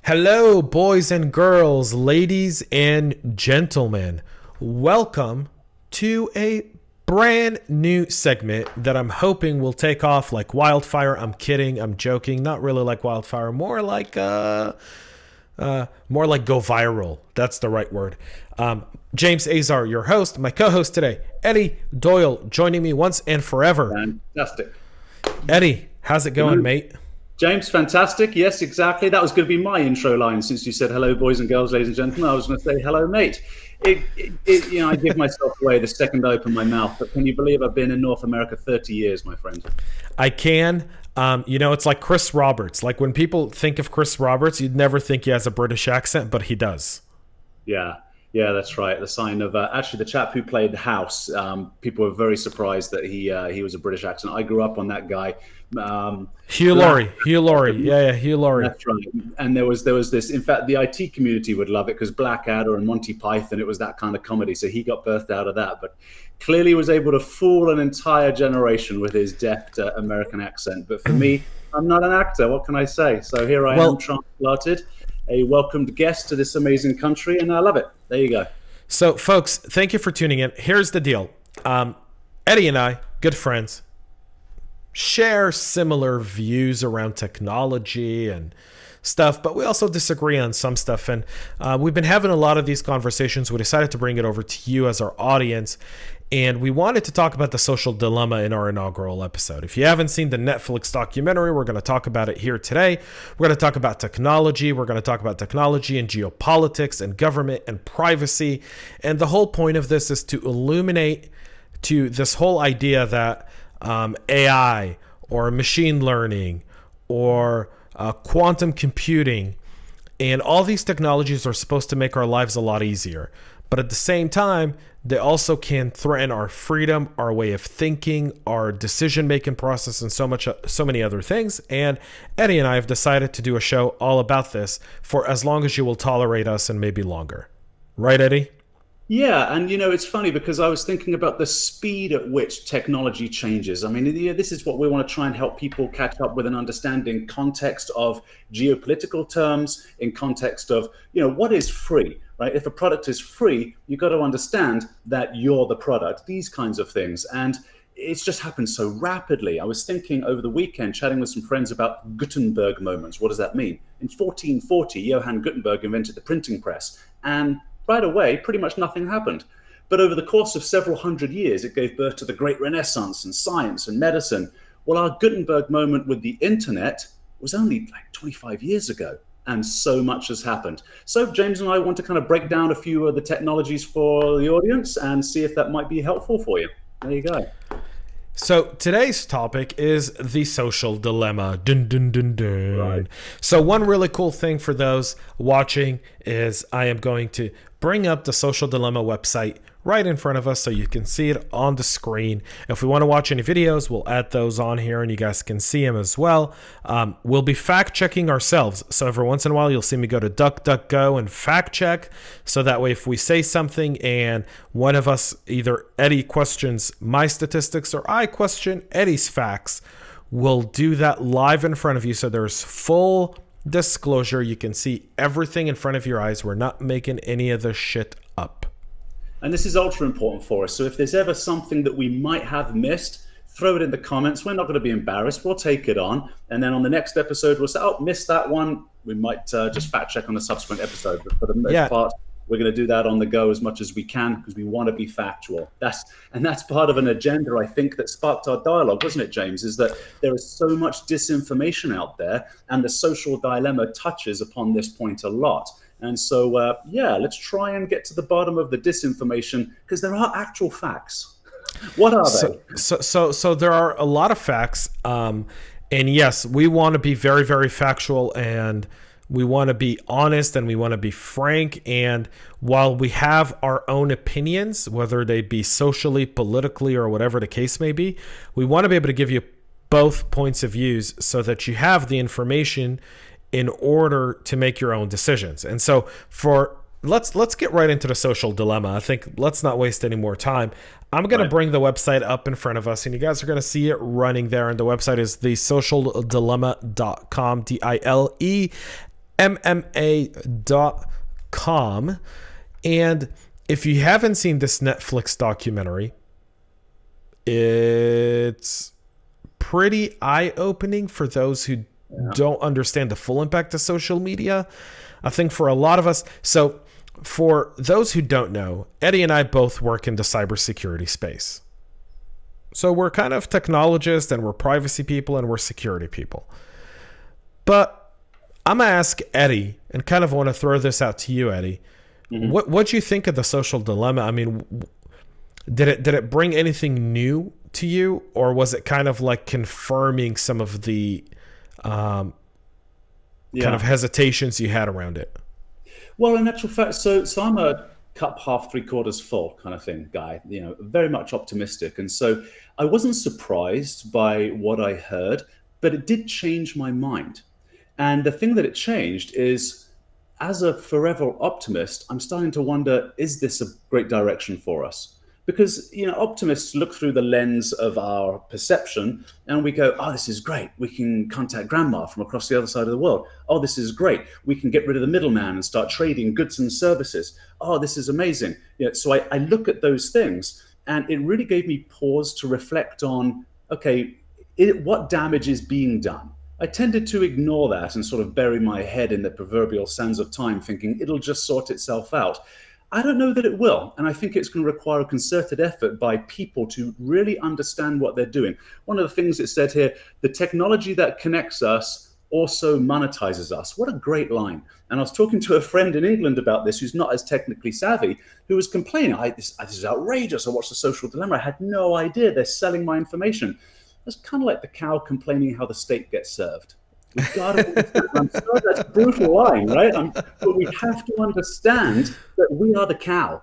Hello, boys and girls, ladies and gentlemen. Welcome to a brand new segment that I'm hoping will take off like wildfire. I'm kidding. I'm joking. Not really like wildfire. More like go viral. That's the right word. James Azar, your host. My co-host today, Eddie Doyle, joining me once and forever. Fantastic. Eddie, how's it going, mate? James, fantastic. Yes, exactly. That was going to be my intro line since you said hello, boys and girls, ladies and gentlemen. I was going to say hello, mate. I give myself away the second I open my mouth. But can you believe I've been in North America 30 years, my friend? I can. It's like Chris Roberts. Like when people think of Chris Roberts, you'd never think he has a British accent, but he does. Yeah, that's right. The sign of actually the chap who played House. People were very surprised that he was a British accent. I grew up on that guy. Hugh Laurie. Hugh Laurie. That's right. And there was this. In fact, the IT community would love it because Blackadder and Monty Python. It was that kind of comedy. So he got birthed out of that, but clearly was able to fool an entire generation with his deft American accent. But for me, I'm not an actor. What can I say? So here I am, transplanted, a welcomed guest to this amazing country, and I love it. There you go. So, folks, thank you for tuning in. Here's the deal. Eddie and I, good friends, share similar views around technology and stuff, but we also disagree on some stuff. And we've been having a lot of these conversations. We decided to bring it over to you as our audience. And we wanted to talk about the social dilemma in our inaugural episode. If you haven't seen the Netflix documentary, we're going to talk about it here today. We're going to talk about technology. We're going to talk about technology and geopolitics and government and privacy. And the whole point of this is to illuminate to this whole idea that AI or machine learning or quantum computing and all these technologies are supposed to make our lives a lot easier. But at the same time, they also can threaten our freedom, our way of thinking, our decision-making process, and so many other things. And Eddie and I have decided to do a show all about this for as long as you will tolerate us and maybe longer. Right, Eddie? Yeah, and it's funny because I was thinking about the speed at which technology changes. I mean, this is what we want to try and help people catch up with an understanding context of geopolitical terms, in context of, what is free, right? If a product is free, you got to understand that you're the product, these kinds of things. And it's just happened so rapidly. I was thinking over the weekend, chatting with some friends about Gutenberg moments. What does that mean? In 1440, Johann Gutenberg invented the printing press, and right away, pretty much nothing happened. But over the course of several hundred years, it gave birth to the Great Renaissance and science and medicine. Well, our Gutenberg moment with the internet was only like 25 years ago, and so much has happened. So James and I want to kind of break down a few of the technologies for the audience and see if that might be helpful for you. There you go. So today's topic is the social dilemma. Dun, dun, dun, dun. Right. So one really cool thing for those watching is I am going to bring up the social dilemma website right in front of us so you can see it on the screen. If we want to watch any videos, we'll add those on here and you guys can see them as well. We'll be fact checking ourselves. So every once in a while, you'll see me go to DuckDuckGo and fact check. So that way, if we say something and one of us, either Eddie questions my statistics or I question Eddie's facts, we'll do that live in front of you. So there's full disclosure. You can see everything in front of your eyes. We're not making any of this shit up. And this is ultra important for us. So if there's ever something that we might have missed, throw it in the comments. We're not going to be embarrassed. We'll take it on. And then on the next episode, we'll say, missed that one. We might just fact check on the subsequent episode. But for the most part, we're going to do that on the go as much as we can because we want to be factual. That's part of an agenda, I think, that sparked our dialogue, wasn't it, James? Is that there is so much disinformation out there, and the social dilemma touches upon this point a lot. And so, let's try and get to the bottom of the disinformation because there are actual facts. What are they? So there are a lot of facts. And yes, we want to be very, very factual, and we want to be honest, and we want to be frank. And while we have our own opinions, whether they be socially, politically, or whatever the case may be, we want to be able to give you both points of views so that you have the information in order to make your own decisions. And so let's get right into the social dilemma. I think let's not waste any more time. I'm going to bring the website up in front of us, and you guys are going to see it running there. And the website is thesocialdilemma.com, MMA.com. And if you haven't seen this Netflix documentary, it's pretty eye-opening for those who don't understand the full impact of social media. I think for a lot of us, so for those who don't know, Eddie and I both work in the cybersecurity space. So we're kind of technologists and we're privacy people and we're security people. But I'm going to ask Eddie, and kind of want to throw this out to you, Eddie. Mm-hmm. What do you think of the social dilemma? I mean, did it bring anything new to you, or was it kind of like confirming some of the kind of hesitations you had around it? Well, in actual fact, so I'm a cup half, 3/4 full kind of thing guy, very much optimistic. And so I wasn't surprised by what I heard, but it did change my mind. And the thing that it changed is, as a forever optimist, I'm starting to wonder, is this a great direction for us? Because, optimists look through the lens of our perception and we go, oh, this is great. We can contact grandma from across the other side of the world. Oh, this is great. We can get rid of the middleman and start trading goods and services. Oh, this is amazing. So I look at those things, and it really gave me pause to reflect on, okay, what damage is being done? I tended to ignore that and sort of bury my head in the proverbial sands of time, thinking it'll just sort itself out. I don't know that it will. And I think it's going to require a concerted effort by people to really understand what they're doing. One of the things it said here, the technology that connects us also monetizes us. What a great line. And I was talking to a friend in England about this who's not as technically savvy, who was complaining, this is outrageous. I watched The Social Dilemma. I had no idea they're selling my information. It's kind of like the cow complaining how the steak gets served. We've got to understand. I'm sorry, that's a brutal line, right? But we have to understand that we are the cow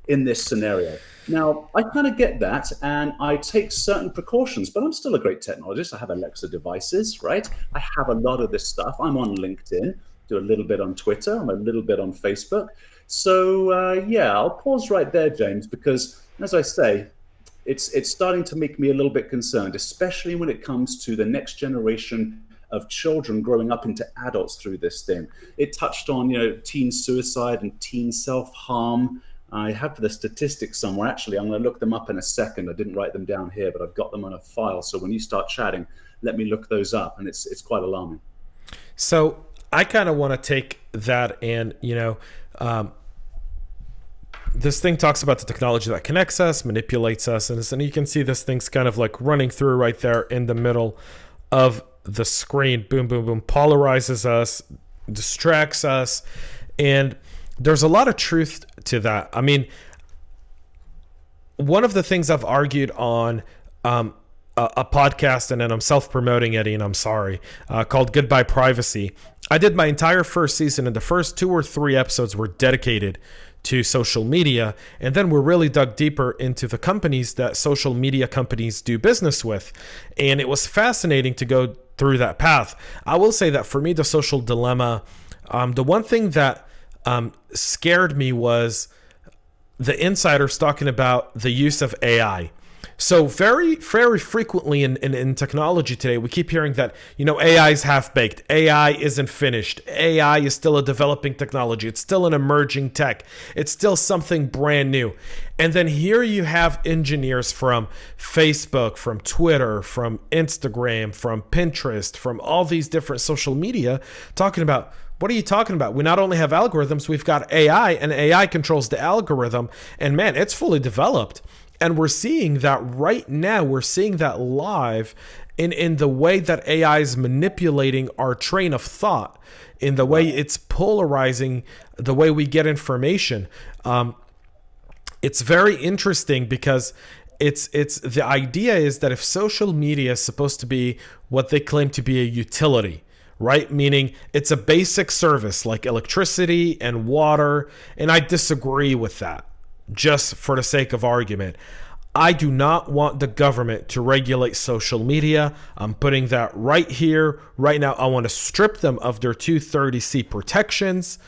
in this scenario. Now, I kind of get that, and I take certain precautions, but I'm still a great technologist. I have Alexa devices, right? I have a lot of this stuff. I'm on LinkedIn, do a little bit on Twitter, I'm a little bit on Facebook. So, I'll pause right there, James, because, as I say, it's starting to make me a little bit concerned, especially when it comes to the next generation of children growing up into adults through this thing. It touched on, teen suicide and teen self-harm. I have the statistics somewhere. Actually, I'm going to look them up in a second. I didn't write them down here, but I've got them on a file. So when you start chatting, let me look those up, and it's quite alarming. So I kind of want to take that and, this thing talks about the technology that connects us, manipulates us, and you can see this thing's kind of like running through right there in the middle of the screen. Boom, boom, boom. Polarizes us, distracts us, and there's a lot of truth to that. I mean, one of the things I've argued on a podcast, and then I'm self-promoting, Eddie, and I'm sorry, called Goodbye Privacy. I did my entire first season, and the first 2 or 3 episodes were dedicated to social media, and then we're really dug deeper into the companies that social media companies do business with, and it was fascinating to go through that path. I will say that for me, the social dilemma, the one thing that scared me was the insiders talking about the use of AI. So very, very frequently in technology today, we keep hearing that, AI is half-baked. AI isn't finished. AI is still a developing technology. It's still an emerging tech. It's still something brand new. And then here you have engineers from Facebook, from Twitter, from Instagram, from Pinterest, from all these different social media talking about, what are you talking about? We not only have algorithms, we've got AI, and AI controls the algorithm. And man, it's fully developed. And we're seeing that right now. We're seeing that live in the way that AI is manipulating our train of thought, in the way it's polarizing the way we get information. It's very interesting because it's the idea is that if social media is supposed to be what they claim to be a utility, right? Meaning it's a basic service like electricity and water, and I disagree with that. Just for the sake of argument, I do not want the government to regulate social media. I'm putting that right here, right now. I want to strip them of their 230C protections,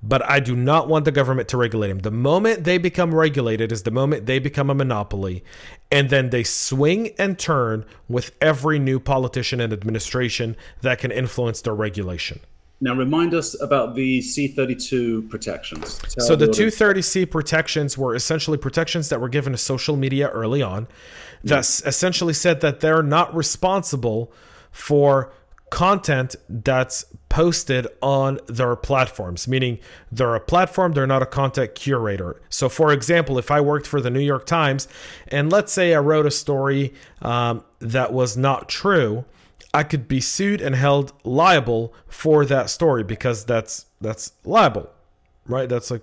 but I do not want the government to regulate them. The moment they become regulated is the moment they become a monopoly, and then they swing and turn with every new politician and administration that can influence their regulation. Now, remind us about the C32 protections. So Tell the the audience. 230C protections were essentially protections that were given to social media early on that essentially said that they're not responsible for content that's posted on their platforms, meaning they're a platform, they're not a content curator. So for example, if I worked for the New York Times and let's say I wrote a story that was not true, I could be sued and held liable for that story because that's liable, right? That's like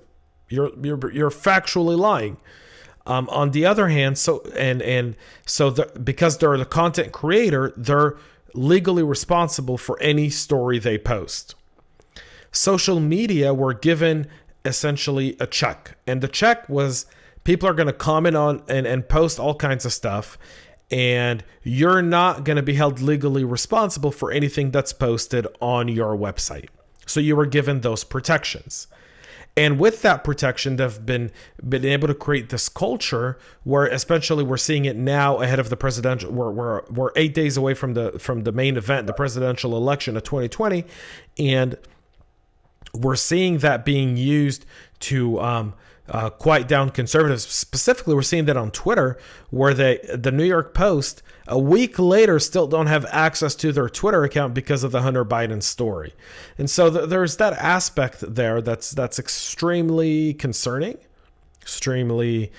you're factually lying. On the other hand, because they're the content creator, they're legally responsible for any story they post. Social media were given essentially a check, and the check was people are going to comment on and post all kinds of stuff, and you're not going to be held legally responsible for anything that's posted on your website. So you were given those protections. And with that protection, they've been able to create this culture where, especially, we're seeing it now ahead of the presidential. We're 8 days away from the main event, the presidential election of 2020, and we're seeing that being used to quiet down conservatives. Specifically, we're seeing that on Twitter, where the New York Post a week later still don't have access to their Twitter account because of the Hunter Biden story. And so there's that aspect there that's extremely concerning, extremely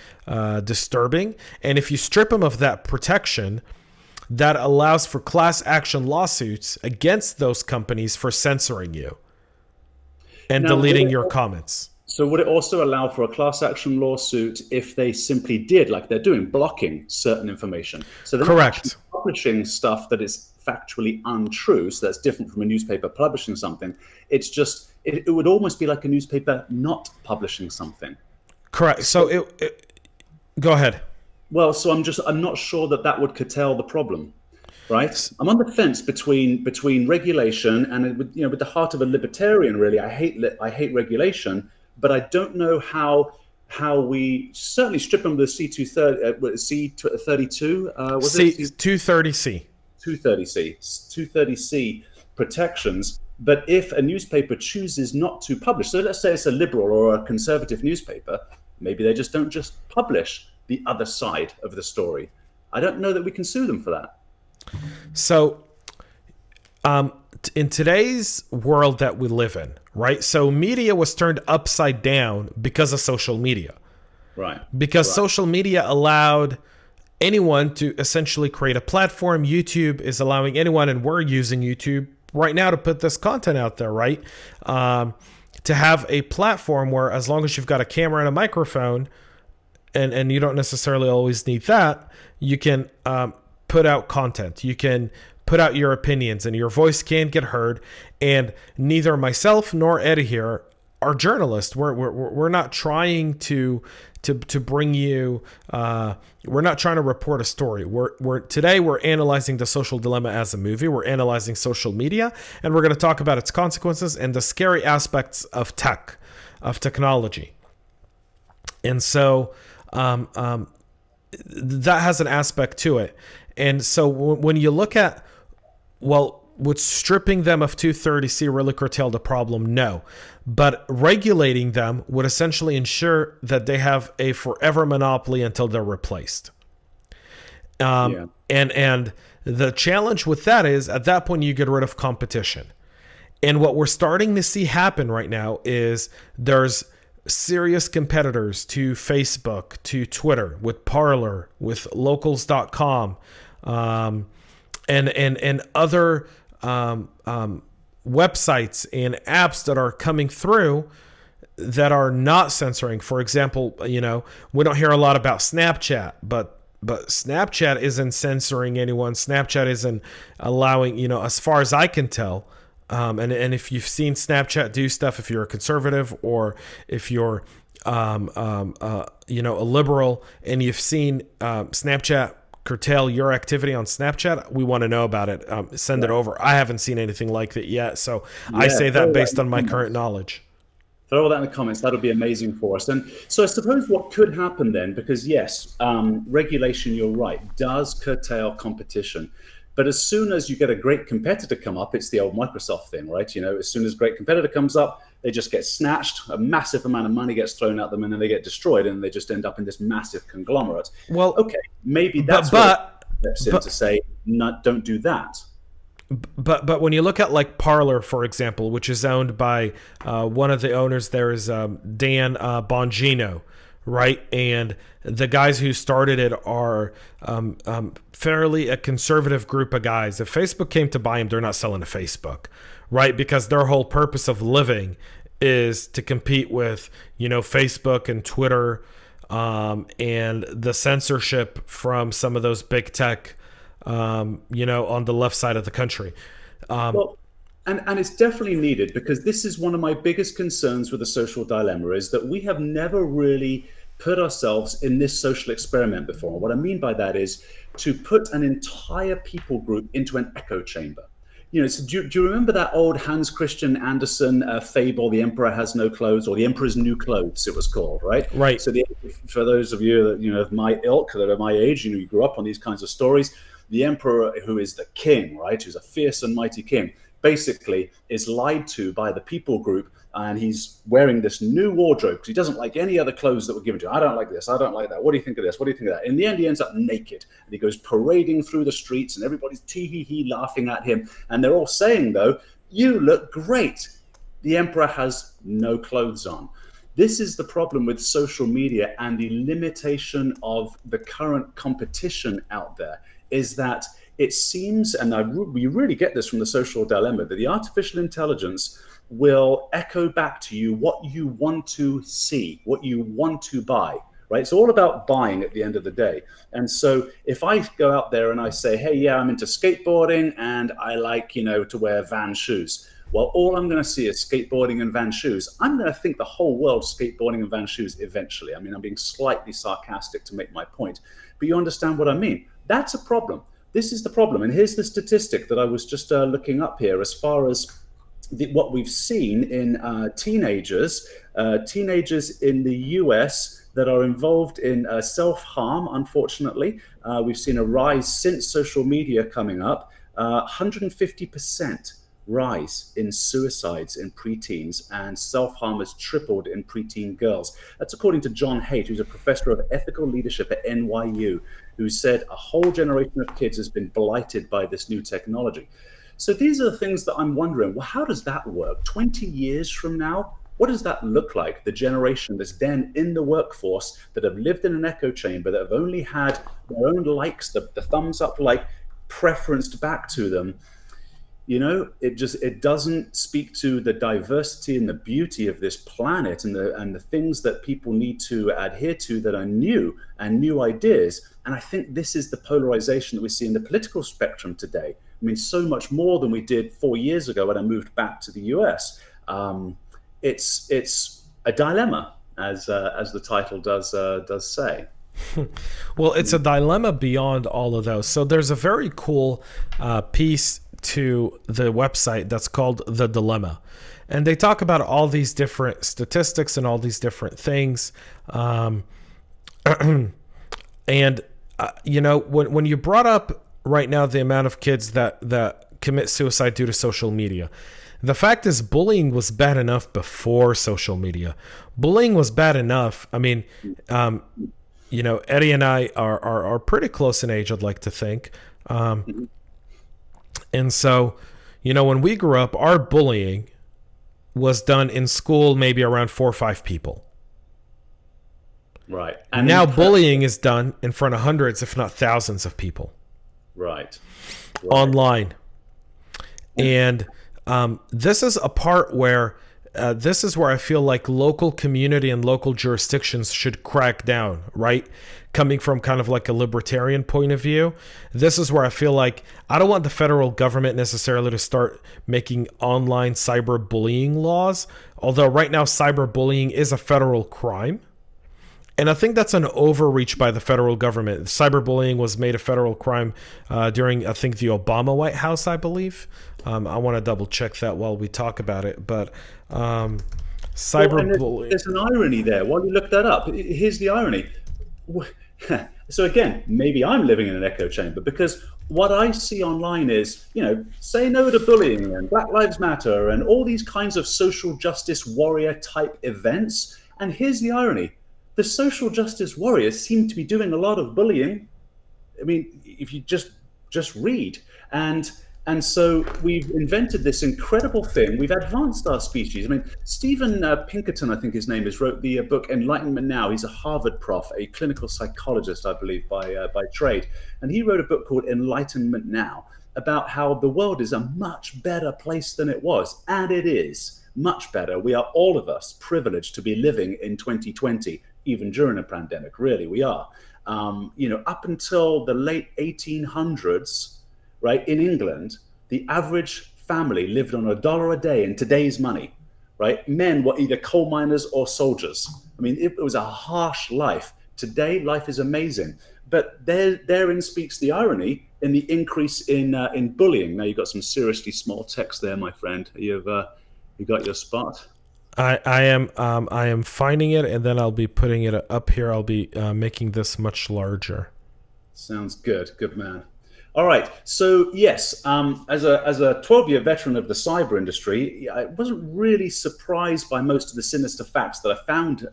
disturbing. And if you strip them of that protection, that allows for class action lawsuits against those companies for censoring you and deleting your comments. So would it also allow for a class action lawsuit if they simply did, like they're doing, blocking certain information? So they're not actually publishing stuff that is factually untrue. So that's different from a newspaper publishing something. It's just, it would almost be like a newspaper not publishing something. Correct. So go ahead. Well, so I'm not sure that would curtail the problem. Right, I'm on the fence between regulation and with the heart of a libertarian. Really, I hate regulation, but I don't know how we certainly strip them of the C232. Was it C230C? 230C protections. But if a newspaper chooses not to publish, so let's say it's a liberal or a conservative newspaper, maybe they just don't publish the other side of the story. I don't know that we can sue them for that. So, in today's world that we live in, right? So media was turned upside down because of social media. Right. Because social media allowed anyone to essentially create a platform. YouTube is allowing anyone, and we're using YouTube right now to put this content out there, right? To have a platform where as long as you've got a camera and a microphone, and you don't necessarily always need that, you can put out content. You can put out your opinions and your voice can get heard. And neither myself nor Eddie here are journalists. We're not trying to bring you, we're not trying to report a story. Today we're analyzing the social dilemma as a movie. We're analyzing social media, and we're going to talk about its consequences and the scary aspects of technology. And so that has an aspect to it. And so when you look at, well, would stripping them of 230C really curtail the problem? No. But regulating them would essentially ensure that they have a forever monopoly until they're replaced. And the challenge with that is, at that point, you get rid of competition. And what we're starting to see happen right now is there's serious competitors to Facebook, to Twitter, with Parler, with locals.com, and other websites and apps that are coming through that are not censoring. For example, we don't hear a lot about Snapchat, but Snapchat isn't censoring anyone. Snapchat isn't allowing, as far as I can tell. And if you've seen Snapchat do stuff, if you're a conservative or if you're, a liberal, and you've seen Snapchat curtail your activity on Snapchat, we want to know about it. Send it over. I haven't seen anything like that yet, so I say that based on my current knowledge. Throw all that in the comments. That'll be amazing for us. And so I suppose what could happen then, because yes, regulation, you're right, does curtail competition. But as soon as you get a great competitor come up, it's the old Microsoft thing, right? As soon as a great competitor comes up, they just get snatched, a massive amount of money gets thrown at them, and then they get destroyed, and they just end up in this massive conglomerate. Well, okay, maybe that's what steps in to say, no, don't do that. But when you look at like Parler, for example, which is owned by one of the owners, there is Dan Bongino, right? And the guys who started it are fairly a conservative group of guys. If Facebook came to buy them, they're not selling to Facebook, right? Because their whole purpose of living is to compete with, Facebook and Twitter and the censorship from some of those big tech on the left side of the country. Well, and it's definitely needed, because this is one of my biggest concerns with the social dilemma, is that we have never really put ourselves in this social experiment before. What I mean by that is to put an entire people group into an echo chamber. So do you remember that old Hans Christian Andersen fable, The Emperor Has No Clothes, or The Emperor's New Clothes, it was called, right? Right. So for those of you that, of my ilk, that are my age, you grew up on these kinds of stories, the emperor, who is the king, right, who's a fierce and mighty king, basically is lied to by the people group, and he's wearing this new wardrobe because he doesn't like any other clothes that were given to him. I don't like this. I don't like that. What do you think of this? What do you think of that? In the end, he ends up naked, and he goes parading through the streets, and everybody's tee-hee-hee laughing at him. And they're all saying, though, you look great. The emperor has no clothes on. This is the problem with social media and the limitation of the current competition out there, is that it seems, and we really get this from the social dilemma, that the artificial intelligence will echo back to you what you want to see, what you want to buy, right? It's all about buying at the end of the day. And so if I go out there and I say, hey, yeah, I'm into skateboarding and I like, to wear Van shoes. Well, all I'm going to see is skateboarding and Van shoes. I'm going to think the whole world's skateboarding and Van shoes eventually. I mean, I'm being slightly sarcastic to make my point, but you understand what I mean. That's a problem. This is the problem. And here's the statistic that I was just looking up here as far as what we've seen in teenagers in the US that are involved in self-harm, unfortunately. We've seen a rise since social media coming up, 150% rise in suicides in preteens, and self-harm has tripled in preteen girls. That's according to John Haidt, who's a professor of ethical leadership at NYU, who said a whole generation of kids has been blighted by this new technology. So these are the things that I'm wondering, well, how does that work? 20 years from now, what does that look like? The generation that's then in the workforce, that have lived in an echo chamber, that have only had their own likes, the thumbs up like preferenced back to them. It doesn't speak to the diversity and the beauty of this planet, and the things that people need to adhere to that are new and new ideas. And I think this is the polarization that we see in the political spectrum today. I mean, so much more than we did 4 years ago when I moved back to the US. It's a dilemma, as the title does say. Well, it's a dilemma beyond all of those. So there's a very cool piece to the website that's called The Dilemma. And they talk about all these different statistics and all these different things. And, when you brought up right now the amount of kids that commit suicide due to social media, the fact is bullying was bad enough before social media. Bullying was bad enough. I mean, Eddie and I are pretty close in age, I'd like to think. And so, when we grew up, our bullying was done in school, maybe around 4 or 5 people. Right. And now bullying is done in front of hundreds, if not thousands of people. Right. Online. And this is a part where this is where I feel like local community and local jurisdictions should crack down, right? Coming from kind of like a libertarian point of view, this is where I feel like I don't want the federal government necessarily to start making online cyberbullying laws, although right now cyberbullying is a federal crime. And I think that's an overreach by the federal government. Cyberbullying was made a federal crime during, I think, the Obama White House, I believe. I want to double check that while we talk about it. But cyberbullying... There's an irony there. While you look that up, here's the irony. So again, maybe I'm living in an echo chamber, because what I see online is, say no to bullying and Black Lives Matter and all these kinds of social justice warrior type events. And here's the irony: the social justice warriors seem to be doing a lot of bullying. I mean, if you just read. And so we've invented this incredible thing. We've advanced our species. I mean, Stephen Pinkerton, I think his name is, wrote the book Enlightenment Now. He's a Harvard prof, a clinical psychologist, I believe, by trade. And he wrote a book called Enlightenment Now, about how the world is a much better place than it was. And it is much better. We are, all of us, privileged to be living in 2020, even during a pandemic. Really, we are. Up until the late 1800s, right, in England, the average family lived on $1 a day in today's money, right? Men were either coal miners or soldiers. I mean, it was a harsh life. Today, life is amazing. But therein speaks the irony in the increase in bullying. Now, you've got some seriously small text there, my friend. You got your spot? I am finding it, and then I'll be putting it up here. I'll be making this much larger. Sounds good. Good man. All right. So yes, as a 12-year veteran of the cyber industry, I wasn't really surprised by most of the sinister facts that I found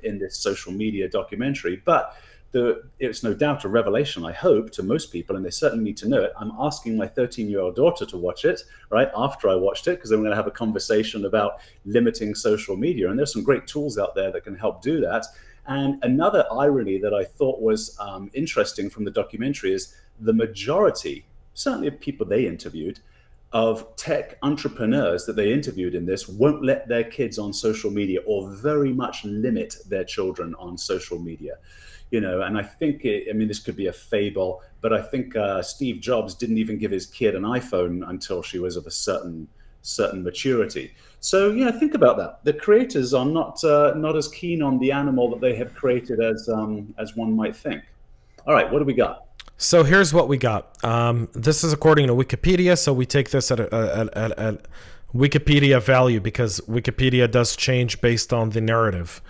in this social media documentary. But it's no doubt a revelation, I hope, to most people, and they certainly need to know it. I'm asking my 13-year-old daughter to watch it right after I watched it, because I'm going to have a conversation about limiting social media. And there's some great tools out there that can help do that. And another irony that I thought was interesting from the documentary is the majority, certainly of people they interviewed, of tech entrepreneurs that they interviewed in this, won't let their kids on social media, or very much limit their children on social media. And I think, this could be a fable, but I think Steve Jobs didn't even give his kid an iPhone until she was of a certain maturity. So think about that. The creators are not as keen on the animal that they have created as one might think. All right, what do we got? So here's what we got. This is according to Wikipedia, so we take this at Wikipedia value, because Wikipedia does change based on the narrative.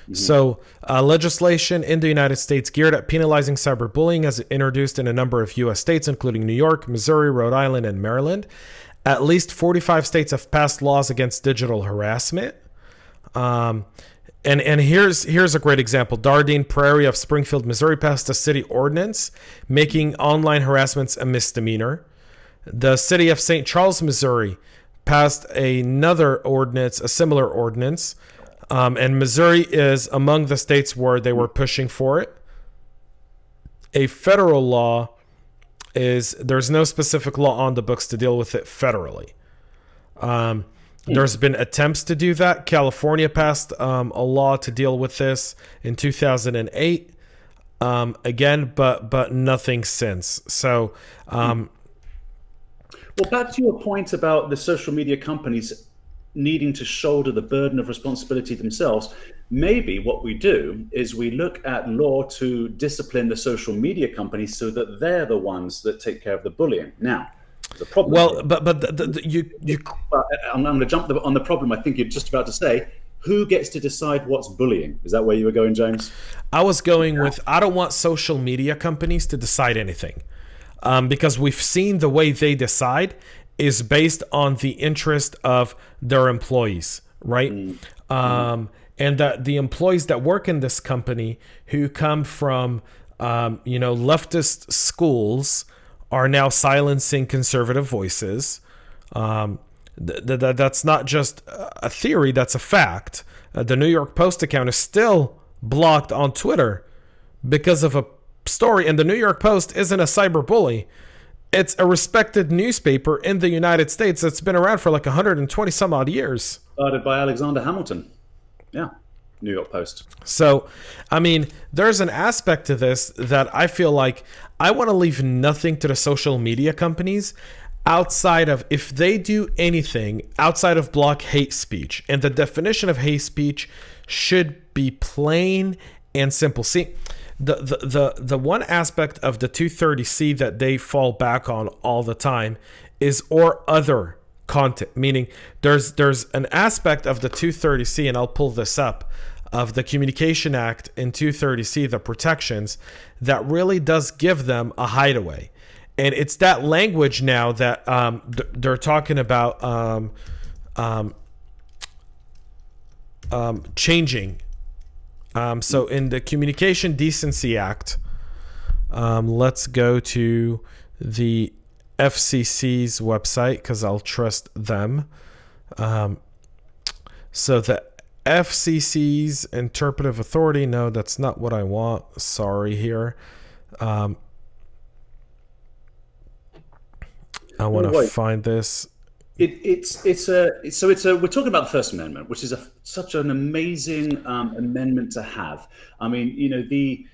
Mm-hmm. So legislation in the United States geared at penalizing cyberbullying has introduced in a number of U.S. states, including New York, Missouri, Rhode Island, and Maryland. At least 45 states have passed laws against digital harassment. And here's a great example. Dardenne Prairie of Springfield, Missouri passed a city ordinance making online harassments a misdemeanor. The city of St. Charles, Missouri passed another ordinance, a similar ordinance. And Missouri is among the states where they were pushing for it. A federal law there's no specific law on the books to deal with it federally. There's been attempts to do that. California passed a law to deal with this in 2008. Again, but nothing since. So, well, back to your point about the social media companies needing to shoulder the burden of responsibility themselves. Maybe what we do is we look at law to discipline the social media companies so that they're the ones that take care of the bullying. Now, the problem. Well, here, but I'm going to jump on the problem. I think you're just about to say, who gets to decide what's bullying? Is that where you were going, James? I was going with, I don't want social media companies to decide anything, because we've seen the way they decide is based on the interest of their employees, right? And the employees that work in this company who come from, leftist schools are now silencing conservative voices. That's not just a theory, that's a fact. The New York Post account is still blocked on Twitter because of a story, and the New York Post isn't a cyber bully. It's a respected newspaper in the United States that's been around for like 120 some odd years. Started by Alexander Hamilton. Yeah, New York Post. So, there's an aspect to this that I feel like I want to leave nothing to the social media companies outside of, if they do anything outside of block hate speech. And the definition of hate speech should be plain and simple. See, the one aspect of the 230C that they fall back on all the time is or other content, meaning there's an aspect of the 230C, and I'll pull this up, of the Communication Act in 230C, the protections, that really does give them a hideaway. And it's that language now that they're talking about changing. So in the Communication Decency Act, let's go to the FCC's website because I'll trust them. So the FCC's interpretive authority, no, that's not what I want. Sorry here. I want to find this. We're talking about the First Amendment, which is such an amazing amendment to have. I mean,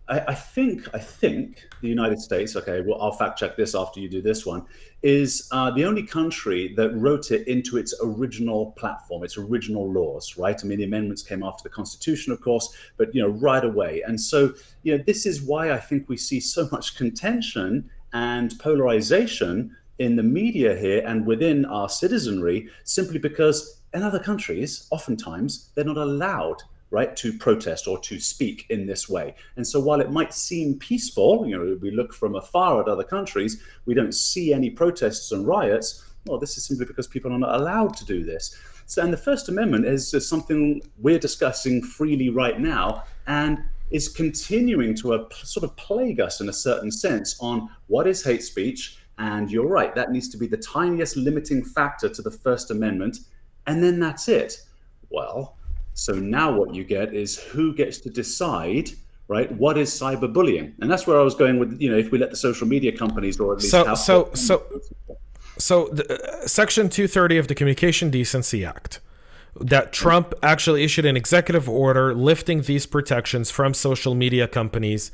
I think the United States, okay, well, I'll fact check this after you do this one, is the only country that wrote it into its original platform, its original laws, right? I mean, the amendments came after the Constitution, of course, but, right away. And so, this is why I think we see so much contention and polarization in the media here and within our citizenry, simply because in other countries, oftentimes, they're not allowed, right, to protest or to speak in this way. And so while it might seem peaceful, we look from afar at other countries, we don't see any protests and riots. Well, this is simply because people are not allowed to do this. So, and the First Amendment is something we're discussing freely right now, and is continuing to sort of plague us in a certain sense on what is hate speech. And you're right, that needs to be the tiniest limiting factor to the First Amendment. And then that's it. Well, so now what you get is who gets to decide, right, what is cyberbullying? And that's where I was going with, if we let the social media companies, or at least Section 230 of the Communication Decency Act, that Trump actually issued an executive order lifting these protections from social media companies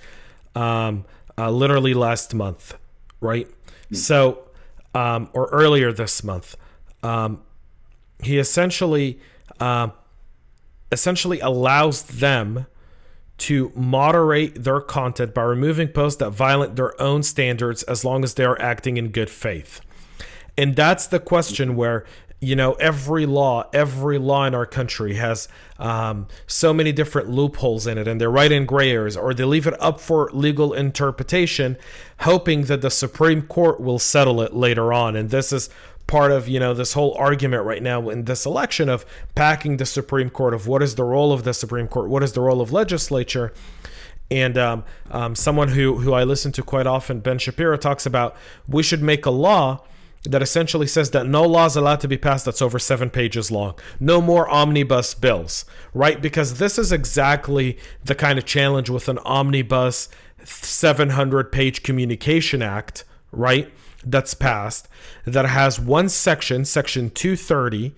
literally last month, right? So, or earlier this month, he essentially allows them to moderate their content by removing posts that violate their own standards as long as they are acting in good faith. And that's the question where, every law in our country has so many different loopholes in it, and they're right in gray areas, or they leave it up for legal interpretation, hoping that the Supreme Court will settle it later on. And this is part of, this whole argument right now in this election of packing the Supreme Court, of what is the role of the Supreme Court, what is the role of legislature. And someone who I listen to quite often, Ben Shapiro, talks about we should make a law that essentially says that no law is allowed to be passed that's over 7 pages long. No more omnibus bills, right? Because this is exactly the kind of challenge with an omnibus 700-page Communication Act, right, that's passed, that has one section, Section 230,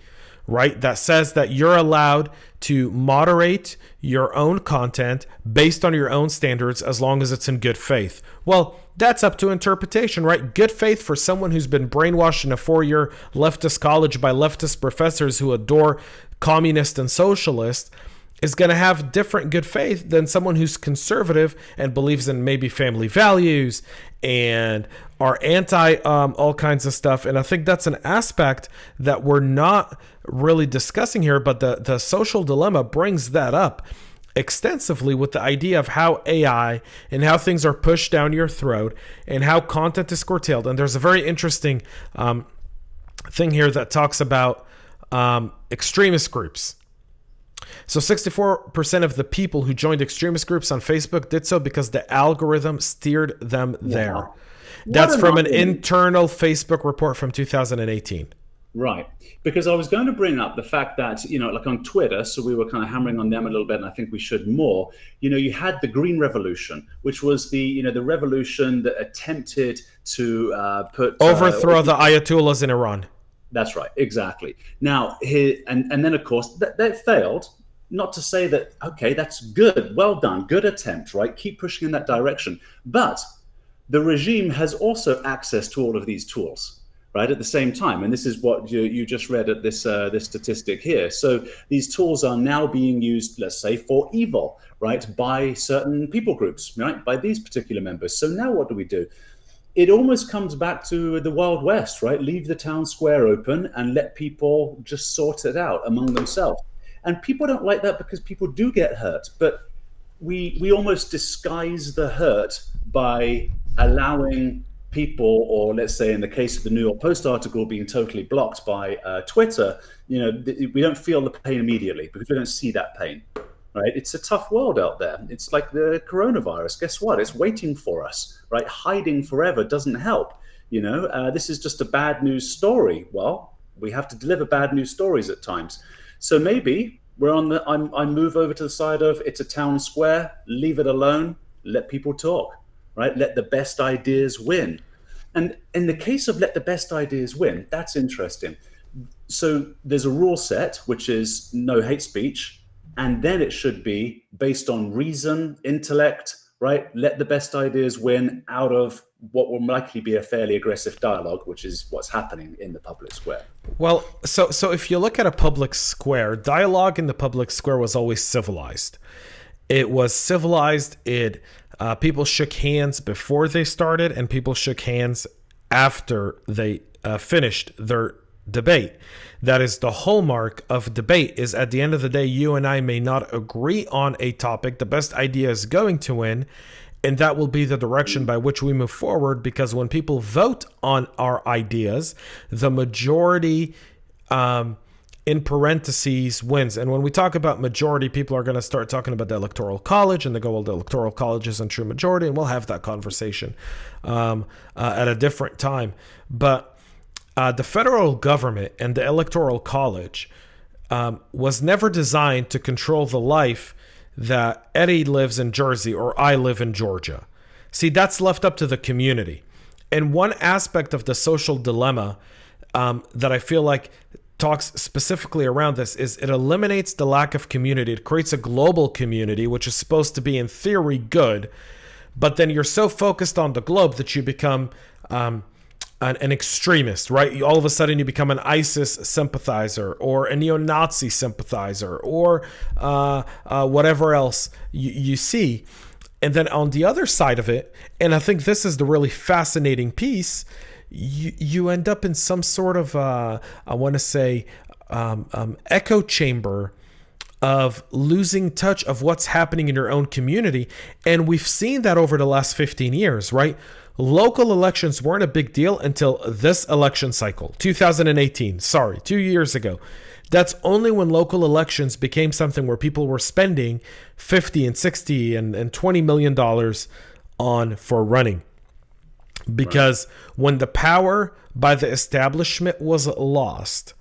right, that says that you're allowed to moderate your own content based on your own standards as long as it's in good faith. Well, that's up to interpretation, right? Good faith for someone who's been brainwashed in a 4-year leftist college by leftist professors who adore communists and socialists is going to have different good faith than someone who's conservative and believes in maybe family values and are anti all kinds of stuff. And I think that's an aspect that we're not really discussing here, but the social dilemma brings that up extensively with the idea of how AI and how things are pushed down your throat and how content is curtailed. And there's a very interesting thing here that talks about extremist groups. So 64% of the people who joined extremist groups on Facebook did so because the algorithm steered them there. Wow. That's from an internal Facebook report from 2018. Right. Because I was going to bring up the fact that, like on Twitter, so we were kind of hammering on them a little bit, and I think we should more, you had the Green Revolution, which was the revolution that attempted to overthrow the Ayatollahs in Iran. That's right. Exactly. Now, and then, of course, that failed. Not to say that, okay, that's good. Well done. Good attempt, right? Keep pushing in that direction. But the regime has also access to all of these tools, right, at the same time. And this is what you just read at this statistic here. So these tools are now being used, let's say, for evil, right, by certain people groups, right, by these particular members. So now what do? It almost comes back to the Wild West, right? Leave the town square open and let people just sort it out among themselves. And people don't like that because people do get hurt. But we almost disguise the hurt by allowing people, or let's say in the case of the New York Post article being totally blocked by Twitter, we don't feel the pain immediately because we don't see that pain. Right? It's a tough world out there. It's like the coronavirus. Guess what? It's waiting for us, right? Hiding forever doesn't help. This is just a bad news story. Well, we have to deliver bad news stories at times. So maybe I move over to the side of it's a town square, leave it alone, let people talk, right? Let the best ideas win. And in the case of let the best ideas win, that's interesting. So there's a rule set, which is no hate speech. And then it should be based on reason, intellect, right? Let the best ideas win out of what will likely be a fairly aggressive dialogue, which is what's happening in the public square. Well, so if you look at a public square, dialogue in the public square was always civilized. It was civilized. People shook hands before they started, and people shook hands after they finished their debate. That is the hallmark of debate, is at the end of the day, you and I may not agree on a topic. The best idea is going to win, and that will be the direction by which we move forward, because when people vote on our ideas, the majority in parentheses wins. And when we talk about majority, people are going to start talking about the Electoral College, and they go, well, the Electoral College isn't true majority, and we'll have that conversation at a different time. But the federal government and the Electoral College was never designed to control the life that Eddie lives in Jersey or I live in Georgia. See, that's left up to the community. And one aspect of the social dilemma that I feel like talks specifically around this is it eliminates the lack of community. It creates a global community, which is supposed to be in theory good, but then you're so focused on the globe that you become an extremist, right? All of a sudden you become an ISIS sympathizer or a neo-Nazi sympathizer or whatever else you see. And then on the other side of it, and I think this is the really fascinating piece, you end up in some sort of, I want to say, echo chamber of losing touch of what's happening in your own community. And we've seen that over the last 15 years, right? Local elections weren't a big deal until this election cycle, 2018, 2 years ago. That's only when local elections became something where people were spending $50 and $60 and $20 million on for running. Because when the power by the establishment was lost,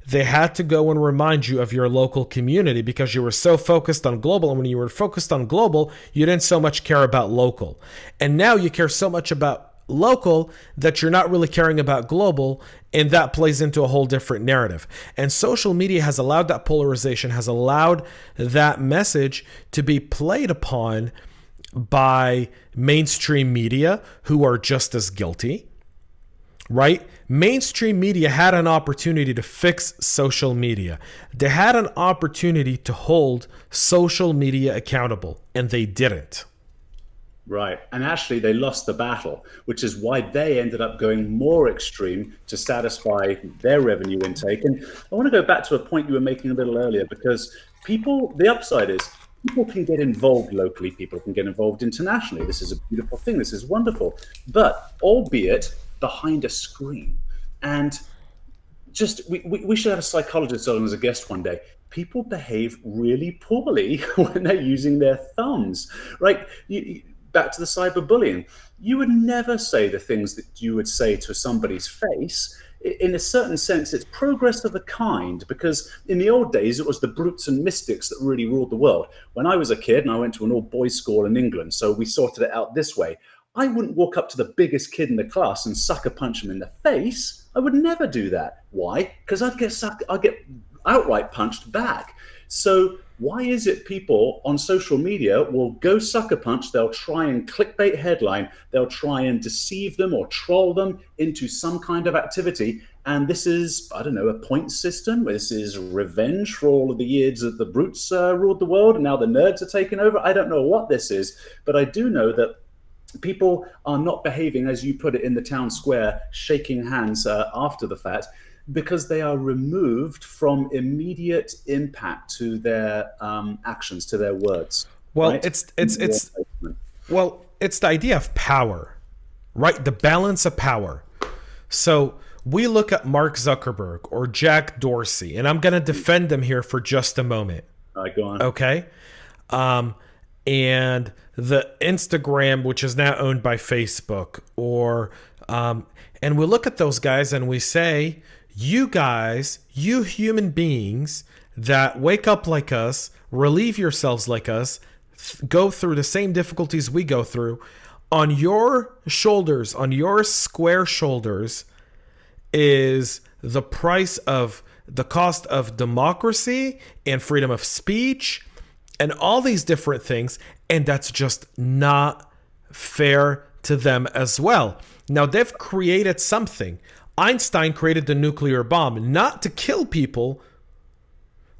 they had to go and remind you of your local community because you were so focused on global. And when you were focused on global, you didn't so much care about local. And now you care so much about local that you're not really caring about global. And that plays into a whole different narrative. And social media has allowed that polarization, has allowed that message to be played upon by mainstream media who are just as guilty. Right? Mainstream media had an opportunity to fix social media. They had an opportunity to hold social media accountable, and they didn't. Right. And actually, they lost the battle, which is why they ended up going more extreme to satisfy their revenue intake. And I want to go back to a point you were making a little earlier, because the upside is people can get involved locally, people can get involved internationally. This is a beautiful thing. This is wonderful. But albeit behind a screen. And just we should have a psychologist on as a guest one day. People behave really poorly when they're using their thumbs, right? Back to the cyberbullying. You would never say the things that you would say to somebody's face. In a certain sense, it's progress of a kind, because in the old days, it was the brutes and mystics that really ruled the world. When I was a kid, and I went to an all-boys school in England, so we sorted it out this way. I wouldn't walk up to the biggest kid in the class and sucker punch him in the face. I would never do that. Why? Because I'd get outright punched back. So why is it people on social media will go sucker punch? They'll try and clickbait headline. They'll try and deceive them or troll them into some kind of activity. And this is, I don't know, a point system. This is revenge for all of the years that the brutes ruled the world and now the nerds are taking over. I don't know what this is, but I do know that people are not behaving, as you put it, in the town square, shaking hands after the fact. because they are removed from immediate impact to their actions, to their words, Well, right? it's the idea of power, right? The balance of power. So we look at Mark Zuckerberg or Jack Dorsey, and I'm going to defend them here for just a moment. All right, go on. Okay. And the Instagram, which is now owned by Facebook, and we look at those guys and we say, you guys, you human beings that wake up like us, relieve yourselves like us, go through the same difficulties we go through, on your shoulders, on your square shoulders, is the price of the cost of democracy and freedom of speech and all these different things. And that's just not fair to them as well. Now, they've created something. Einstein created the nuclear bomb, not to kill people,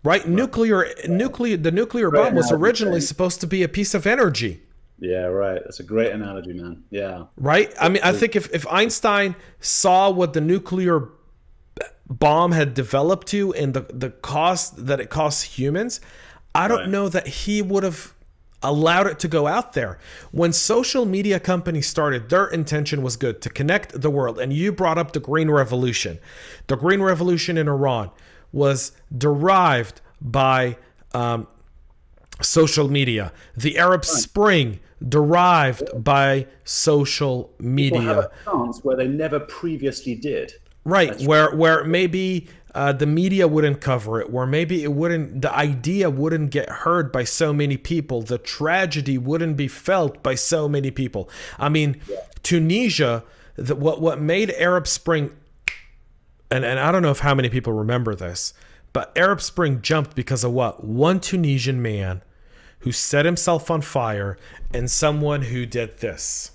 right? The nuclear bomb was originally supposed to be a piece of energy. Yeah, right. That's a great analogy, man. Yeah. Right? I mean, I think if Einstein saw what the nuclear bomb had developed to and the cost that it costs humans, I don't know that he would have allowed it to go out there. When social media companies started, their intention was good, to connect the world. And you brought up the Green Revolution. The Green Revolution in Iran was derived by social media. The Arab Spring derived by social media. People have a chance where they never previously did. Right, where maybe the media wouldn't cover it, where maybe the idea wouldn't get heard by so many people, the tragedy wouldn't be felt by so many people. I mean, Tunisia, what made Arab Spring, and I don't know if how many people remember this, but Arab Spring jumped because of what? One Tunisian man who set himself on fire and someone who did this.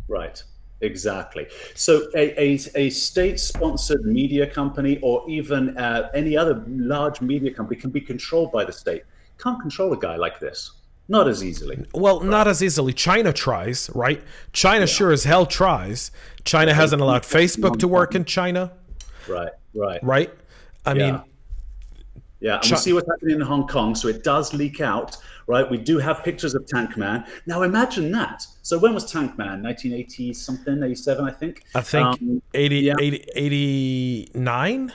Right. Exactly. So a state-sponsored media company or even any other large media company can be controlled by the state. Can't control a guy like this. Not as easily. Well, not as easily. China tries, right? China sure as hell tries. China hasn't allowed Facebook to work in China. Right? I mean... Yeah, and we see what's happening in Hong Kong, so it does leak out, right? We do have pictures of Tank Man. Now imagine that. So when was Tank Man? 1980 something, 87, I think? 89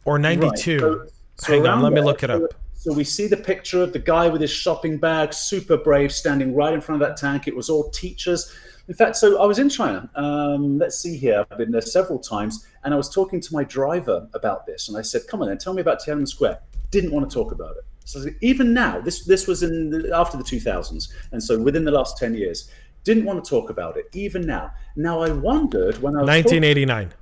or 92. Right. Hang on, let me look it up. So we see the picture of the guy with his shopping bag, super brave, standing right in front of that tank. It was all teachers. In fact, so I was in China. Let's see here. I've been there several times, and I was talking to my driver about this, and I said, come on then, tell me about Tiananmen Square. Didn't want to talk about it. So even now, this was after the 2000s, and so within the last 10 years, didn't want to talk about it. Even now. Now I wondered when I was 1989.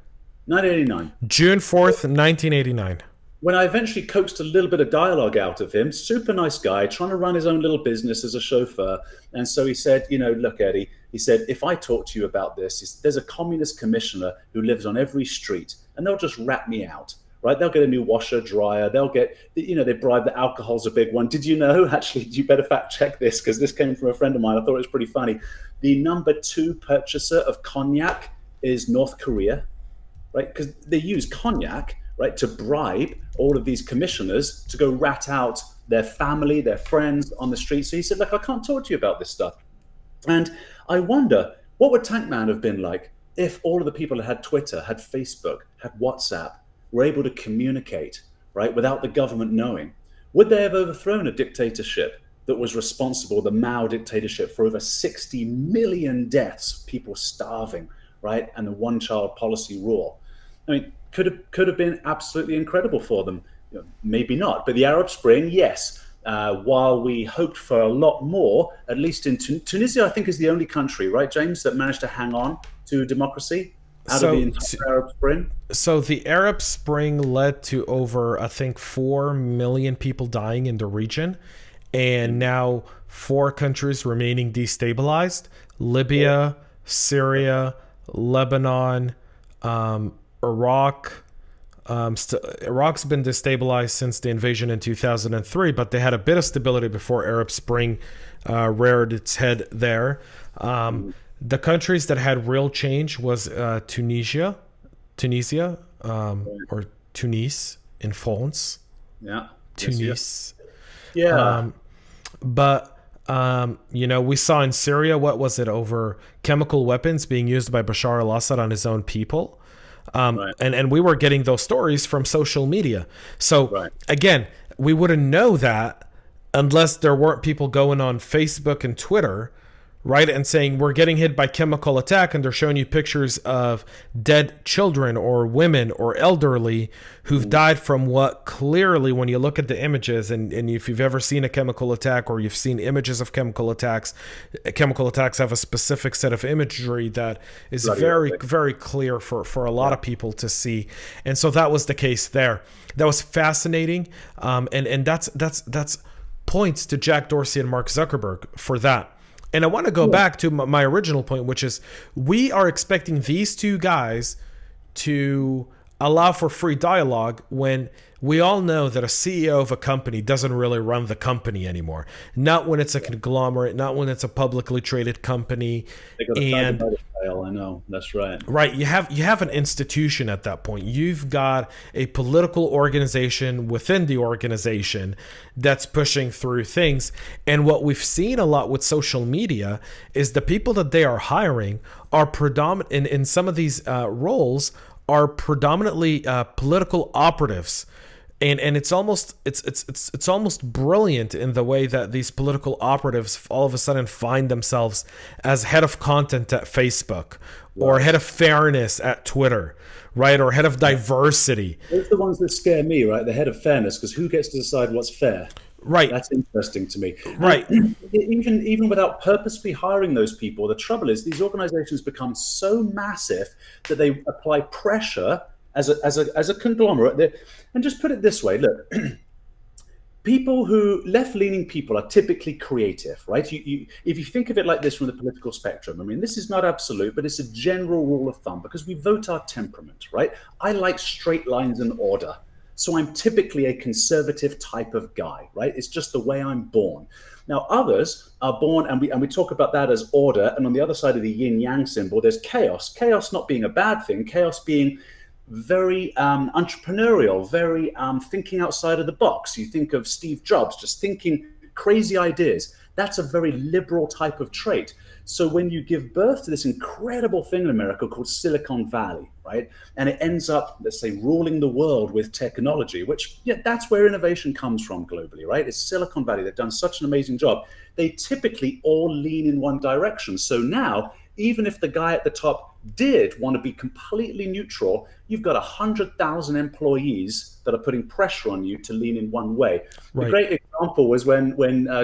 1989. June 4th, 1989. When I eventually coaxed a little bit of dialogue out of him, super nice guy, trying to run his own little business as a chauffeur. And so he said, look, Eddie, he said, if I talk to you about this, there's a communist commissioner who lives on every street, and they'll just rat me out. Right, they'll get a new washer, dryer. They'll get, they bribe that alcohol's a big one. Did you know? Actually, you better fact check this because this came from a friend of mine. I thought it was pretty funny. The number 2 purchaser of cognac is North Korea, right? Because they use cognac, right, to bribe all of these commissioners to go rat out their family, their friends on the street. So he said, look, I can't talk to you about this stuff. And I wonder, what would Tank Man have been like if all of the people that had Twitter, had Facebook, had WhatsApp, were able to communicate, right, without the government knowing? Would they have overthrown a dictatorship that was responsible, the Mao dictatorship, for over 60 million deaths, people starving, right, and the one-child policy rule? I mean, could have been absolutely incredible for them. Maybe not, but the Arab Spring, yes. While we hoped for a lot more, at least in Tunisia, I think is the only country, right, James, that managed to hang on to democracy out of the entire Arab Spring. So the Arab Spring led to over, I think, 4 million people dying in the region, and now 4 countries remaining destabilized: Libya, Syria, Lebanon, Iraq. Iraq's been destabilized since the invasion in 2003, but they had a bit of stability before Arab Spring reared its head there. The countries that had real change was Tunisia, or Tunis in France. Yeah. Yes, yeah. Tunis. Yeah. But we saw in Syria, what was it, over chemical weapons being used by Bashar al-Assad on his own people. Right. And we were getting those stories from social media. So Right. again, we wouldn't know that unless there weren't people going on Facebook and Twitter, right, and saying we're getting hit by chemical attack, and they're showing you pictures of dead children or women or elderly who've died from what clearly, when you look at the images, and if you've ever seen a chemical attack or you've seen images of chemical attacks have a specific set of imagery that is very, very clear for a lot of people to see. And so that was the case there. That was fascinating. And that's points to Jack Dorsey and Mark Zuckerberg for that. And I want to go back to my original point, which is we are expecting these two guys to allow for free dialogue when we all know that a CEO of a company doesn't really run the company anymore. Not when it's a conglomerate, not when it's a publicly traded company. And I know, that's right. Right, you have an institution at that point. You've got a political organization within the organization that's pushing through things. And what we've seen a lot with social media is the people that they are hiring are predominant in some of these roles are predominantly political operatives. And it's almost brilliant in the way that these political operatives all of a sudden find themselves as head of content at Facebook, or head of fairness at Twitter, right, or head of diversity. Those are the ones that scare me, right? The head of fairness, because who gets to decide what's fair? Right. That's interesting to me. Right. And even without purposely hiring those people, the trouble is these organizations become so massive that they apply pressure as a conglomerate. And just put it this way, look, left-leaning people are typically creative, right? If you think of it like this from the political spectrum, I mean, this is not absolute, but it's a general rule of thumb because we vote our temperament, right? I like straight lines and order. So I'm typically a conservative type of guy, right? It's just the way I'm born. Now, others are born, and we talk about that as order, and on the other side of the yin-yang symbol, there's chaos. Chaos not being a bad thing, chaos being very entrepreneurial, very thinking outside of the box. You think of Steve Jobs just thinking crazy ideas. That's a very liberal type of trait. So when you give birth to this incredible thing in America called Silicon Valley, right, and it ends up, let's say, ruling the world with technology, which, yeah, that's where innovation comes from globally, right? It's Silicon Valley. They've done such an amazing job. They typically all lean in one direction. So now, even if the guy at the top did want to be completely neutral, you've got 100,000 employees that are putting pressure on you to lean in one way. Right. A great example was when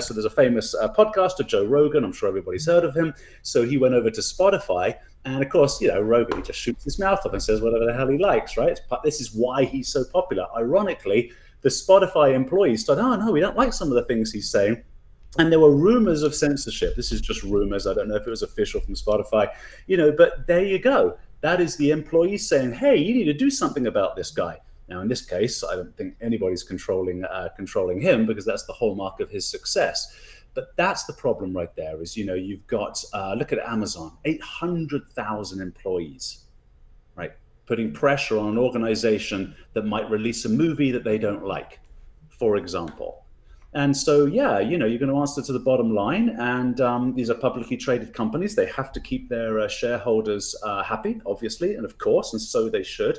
so there's a famous podcaster, Joe Rogan. I'm sure everybody's heard of him. So he went over to Spotify, and of course, Rogan, he just shoots his mouth off and says whatever the hell he likes, right? This is why he's so popular. Ironically, the Spotify employees started, oh no, we don't like some of the things he's saying. And there were rumors of censorship. This is just rumors. I don't know if it was official from Spotify, but there you go. That is the employees saying, hey, you need to do something about this guy. Now, in this case, I don't think anybody's controlling him, because that's the hallmark of his success. But that's the problem right there is, you've got, look at Amazon, 800,000 employees, right? Putting pressure on an organization that might release a movie that they don't like, for example. And so, yeah, you're going to answer to the bottom line. And these are publicly traded companies. They have to keep their shareholders happy, obviously, and of course, and so they should.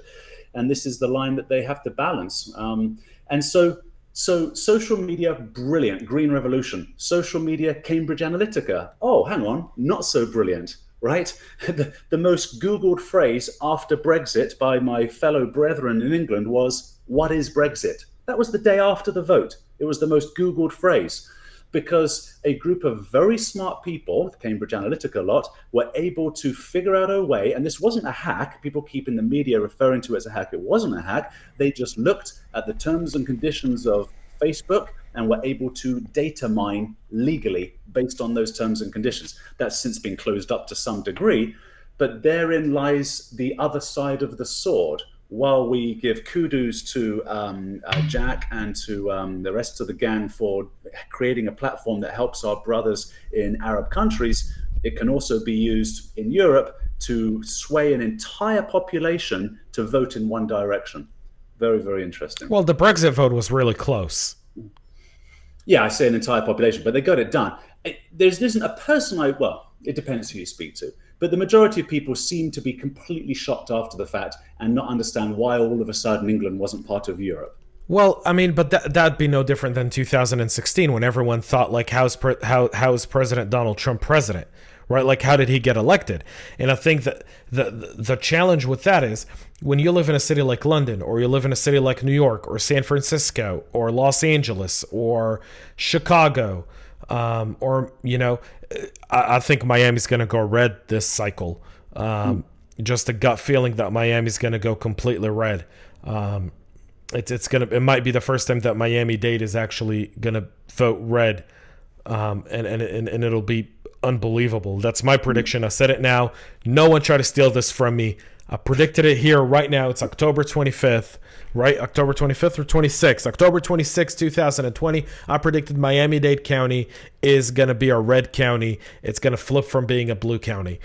And this is the line that they have to balance. And so social media, brilliant, green revolution. Social media, Cambridge Analytica. Oh, hang on, not so brilliant, right? The most Googled phrase after Brexit by my fellow brethren in England was, what is Brexit? That was the day after the vote. It was the most Googled phrase because a group of very smart people, Cambridge Analytica a lot, were able to figure out a way, and this wasn't a hack. People keep in the media referring to it as a hack. It wasn't a hack. They just looked at the terms and conditions of Facebook and were able to data mine legally based on those terms and conditions. That's since been closed up to some degree, but therein lies the other side of the sword. While we give kudos to Jack and to the rest of the gang for creating a platform that helps our brothers in Arab countries, it can also be used in Europe to sway an entire population to vote in one direction. Very, very interesting. Well, the Brexit vote was really close. Yeah, I say an entire population, but they got it done. There isn't a person well, it depends who you speak to, but the majority of people seem to be completely shocked after the fact and not understand why all of a sudden England wasn't part of Europe. Well, I mean, but that'd be no different than 2016 when everyone thought, like, how's President Donald Trump president, right? Like, how did he get elected? And I think that the challenge with that is when you live in a city like London, or you live in a city like New York or San Francisco or Los Angeles or Chicago, or, you know, I think Miami's going to go red this cycle. Just a gut feeling that Miami's going to go completely red. It might be the first time that Miami-Dade is actually gonna vote red, and it'll be unbelievable. That's my prediction. I said it now. No one try to steal this from me. I predicted it here right now. It's October 25th, right? October 25th or 26th? October 26th, 2020. I predicted Miami-Dade County is gonna be a red county. It's gonna flip from being a blue county.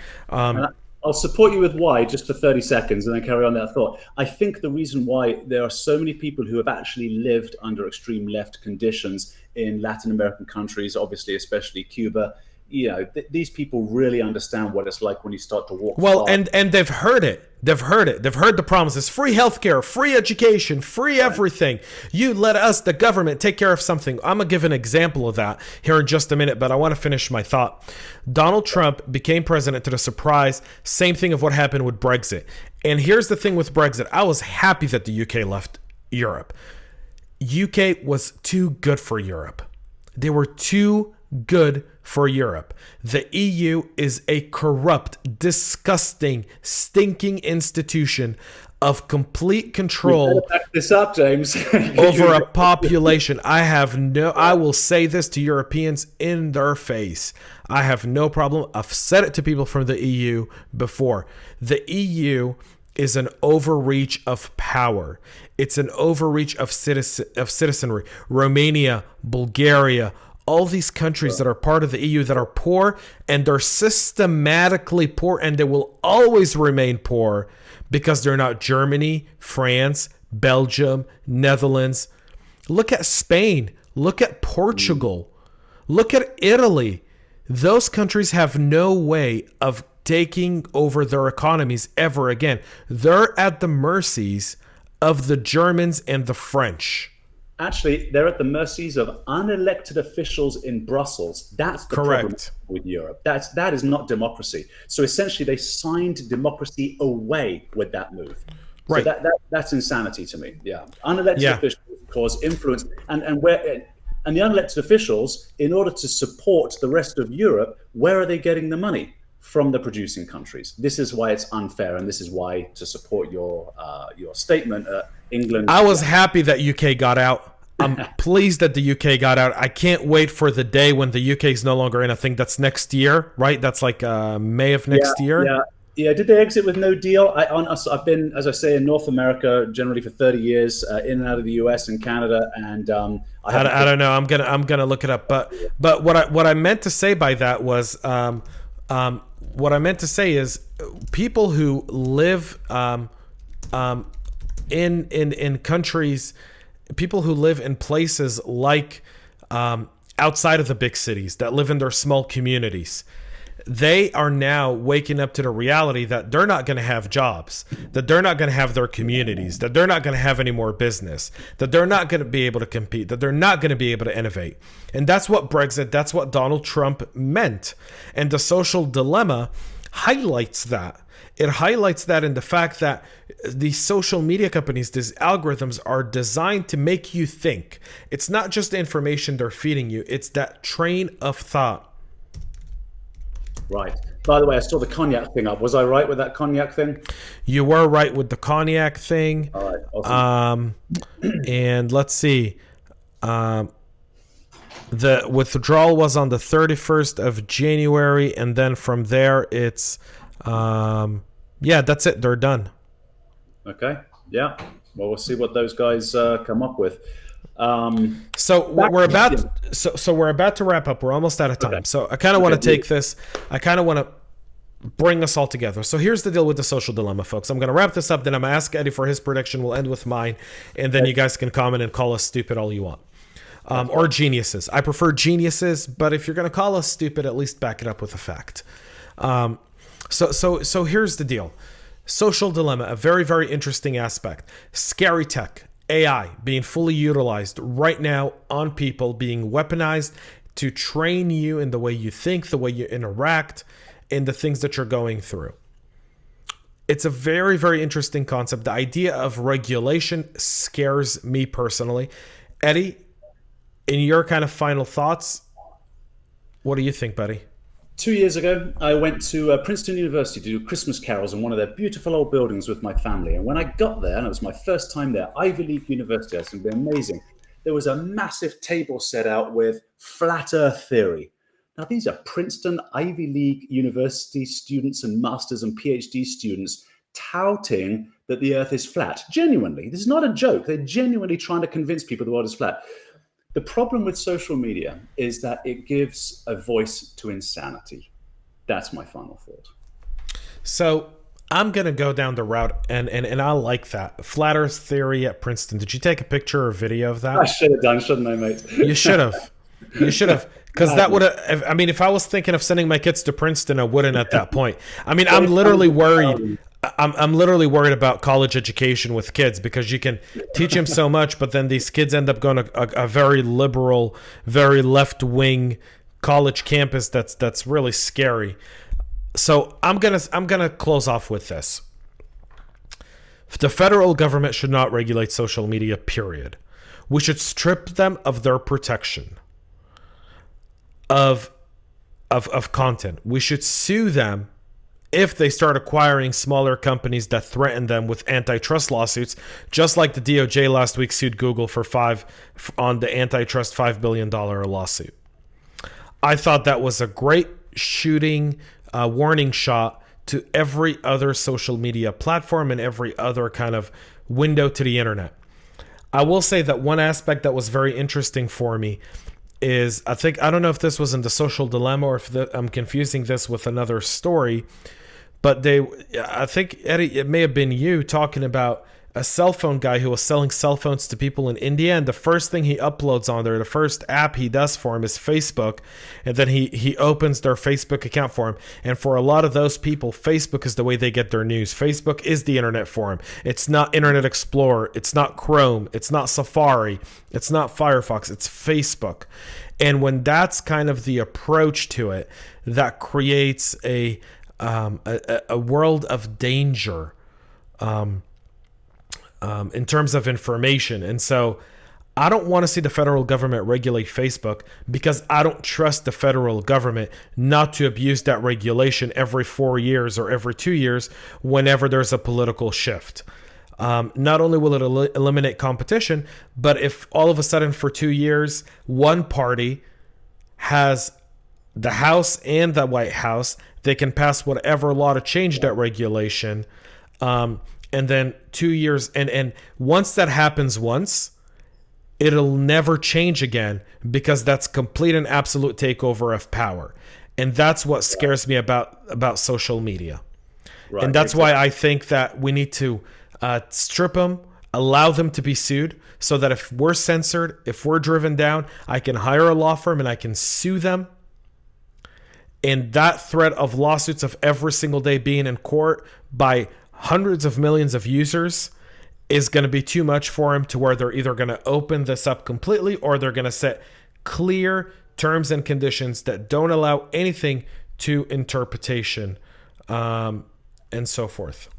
I'll support you with why just for 30 seconds and then carry on that thought. I think the reason why there are so many people who have actually lived under extreme left conditions in Latin American countries, obviously, especially Cuba, you know, these people really understand what it's like when you start to walk. Well, and they've heard it. They've heard it. They've heard the promises: free healthcare, free education, free everything. You let us, the government, take care of something. I'm going to give an example of that here in just a minute, but I want to finish my thought. Donald Trump became president to the surprise. Same thing of what happened with Brexit. And here's the thing with Brexit. I was happy that the UK left Europe. UK was too good for Europe. They were too good for Europe. The EU is a corrupt, disgusting, stinking institution of complete control back this up, James. over a population. I will say this to Europeans in their face. I have no problem. I've said it to people from the EU before. The EU is an overreach of power. It's an overreach of citizenry. Romania, Bulgaria, all these countries that are part of the EU that are poor, and they're systematically poor, and they will always remain poor because they're not Germany, France, Belgium, Netherlands. Look at Spain. Look at Portugal. Look at Italy. Those countries have no way of taking over their economies ever again. They're at the mercies of the Germans and the French. Actually, they're at the mercies of unelected officials in Brussels. That's the problem with Europe. That is not democracy. So essentially, they signed democracy away with that move. Right. So that's insanity to me. Yeah, unelected officials cause influence, and the unelected officials, in order to support the rest of Europe, where are they getting the money? From the producing countries. This is why it's unfair, and this is why, to support your statement, England. I was happy that UK got out. I'm pleased that the UK got out. I can't wait for the day when the UK is no longer in. I think that's next year, right? That's like May of next year. Yeah. Did they exit with no deal? I've been, as I say, in North America generally for 30 years, in and out of the US and Canada, and I don't know. I'm gonna look it up. But what I meant to say by that was what I meant to say is people who live in countries. People who live in places like outside of the big cities, that live in their small communities, they are now waking up to the reality that they're not going to have jobs, that they're not going to have their communities, that they're not going to have any more business, that they're not going to be able to compete, that they're not going to be able to innovate. And that's what Brexit, that's what Donald Trump meant. And the social dilemma highlights that. It highlights that in the fact that these social media companies, these algorithms, are designed to make you think. It's not just the information they're feeding you, it's that train of thought. Right. By the way, I saw the cognac thing up. Was I right with that cognac thing? You were right with the cognac thing. All right. Awesome. And let's see. The withdrawal was on the 31st of January, and then from there it's that's it. They're done. Okay. Yeah. Well, we'll see what those guys come up with. So we're about to wrap up. We're almost out of time. Okay. So I kind of want to take this. I kind of want to bring us all together. So here's the deal with the social dilemma, folks. I'm going to wrap this up, then I'm going to ask Eddie for his prediction. We'll end with mine, and then you guys can comment and call us stupid all you want. Or geniuses. I prefer geniuses, but if you're going to call us stupid, at least back it up with a fact. So here's the deal. Social dilemma, a very, very interesting aspect. Scary tech, AI being fully utilized right now on people, being weaponized to train you in the way you think, the way you interact, and the things that you're going through. It's a very, very interesting concept. The idea of regulation scares me personally. Eddie, in your kind of final thoughts, what do you think, buddy? 2 years ago, I went to Princeton University to do Christmas carols in one of their beautiful old buildings with my family. And when I got there, and it was my first time there, Ivy League University, it's going to be amazing. There was a massive table set out with flat earth theory. Now, these are Princeton Ivy League University students and masters and PhD students touting that the earth is flat. Genuinely, this is not a joke. They're genuinely trying to convince people the world is flat. The problem with social media is that it gives a voice to insanity. That's my final thought. So I'm going to go down the route, and I like that. Flat Earth theory at Princeton. Did you take a picture or video of that? I should have done, shouldn't I, mate? You should have. You should have. Because that would have, I mean, if I was thinking of sending my kids to Princeton, I wouldn't at that point. I mean, I'm literally worried. I'm literally worried about college education with kids, because you can teach them so much, but then these kids end up going to a very liberal, very left-wing college campus that's really scary. So I'm gonna close off with this. The federal government should not regulate social media, period. We should strip them of their protection of content. We should sue them if they start acquiring smaller companies that threaten them with antitrust lawsuits, just like the DOJ last week sued Google on the antitrust $5 billion lawsuit. I thought that was a great shooting warning shot to every other social media platform and every other kind of window to the internet. I will say that one aspect that was very interesting for me is, I don't know if this was in the social dilemma or if I'm confusing this with another story, but I think, Eddie, it may have been you talking about a cell phone guy who was selling cell phones to people in India, and the first thing he uploads on there, the first app he does for him is Facebook, and then he opens their Facebook account for him. And for a lot of those people, Facebook is the way they get their news. Facebook is the internet for them. It's not Internet Explorer, it's not Chrome, it's not Safari, it's not Firefox, it's Facebook. And when that's kind of the approach to it, that creates a world of danger in terms of information. And so I don't want to see the federal government regulate Facebook, because I don't trust the federal government not to abuse that regulation every 4 years or every 2 years whenever there's a political shift. Not only will it eliminate competition, but if all of a sudden for 2 years, one party has the House and the White House, they can pass whatever law to change that regulation. And then 2 years, and once that happens once, it'll never change again, because that's complete and absolute takeover of power. And that's what scares me about social media. Right, and that's why I think that we need to strip them, allow them to be sued, so that if we're censored, if we're driven down, I can hire a law firm and I can sue them. And that threat of lawsuits of every single day being in court by hundreds of millions of users is going to be too much for them, to where they're either going to open this up completely, or they're going to set clear terms and conditions that don't allow anything to interpretation, and so forth.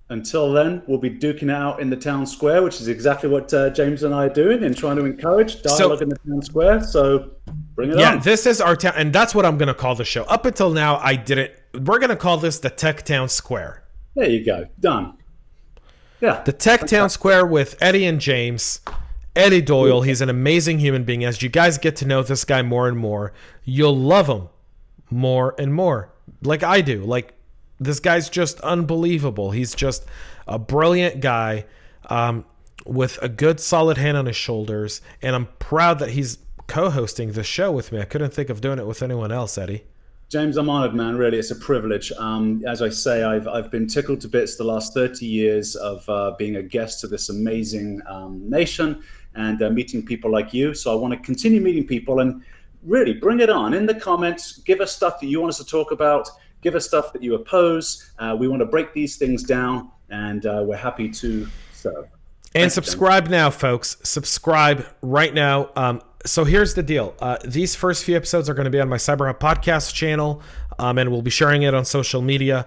Until then, we'll be duking it out in the town square, which is exactly what James and I are doing, and trying to encourage dialogue in the town square. So bring it on. Yeah, this is our town, and that's what I'm going to call the show. Up until now, we're going to call this the Tech Town Square. There you go. Done. Yeah. The Tech Town Square with Eddie and James. Eddie Doyle, he's an amazing human being. As you guys get to know this guy more and more, you'll love him more and more, like I do. Like, this guy's just unbelievable. He's just a brilliant guy with a good, solid hand on his shoulders, and I'm proud that he's co-hosting the show with me. I couldn't think of doing it with anyone else, Eddie. James, I'm honored, man. Really, it's a privilege. As I say, I've been tickled to bits the last 30 years of being a guest to this amazing nation and meeting people like you. So I want to continue meeting people and really bring it on. In the comments, give us stuff that you want us to talk about. Give us stuff that you oppose. We want to break these things down, and we're happy to serve. And subscribe now, folks. Subscribe right now. So here's the deal. These first few episodes are going to be on my CyberHub podcast channel, and we'll be sharing it on social media.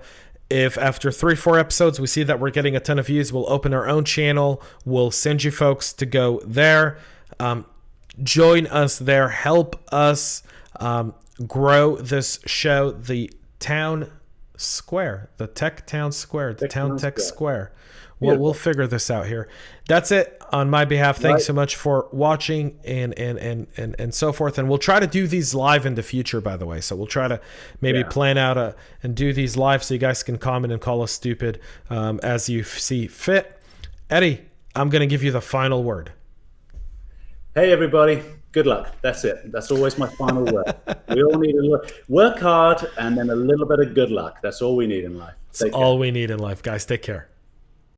If after 3-4 episodes we see that we're getting a ton of views, we'll open our own channel. We'll send you folks to go there. Join us there. Help us grow this show, the Town Square, the Tech Town Square, the Town Tech Square. We'll figure this out here. That's it on my behalf. Thanks so much for watching and so forth. And we'll try to do these live in the future, by the way. So we'll try to maybe plan out and do these live so you guys can comment and call us stupid as you see fit. Eddie, I'm going to give you the final word. Hey, everybody. Good luck. That's it. That's always my final word. We all need to work hard and then a little bit of good luck. That's all we need in life. That's all we need in life, guys. Take care.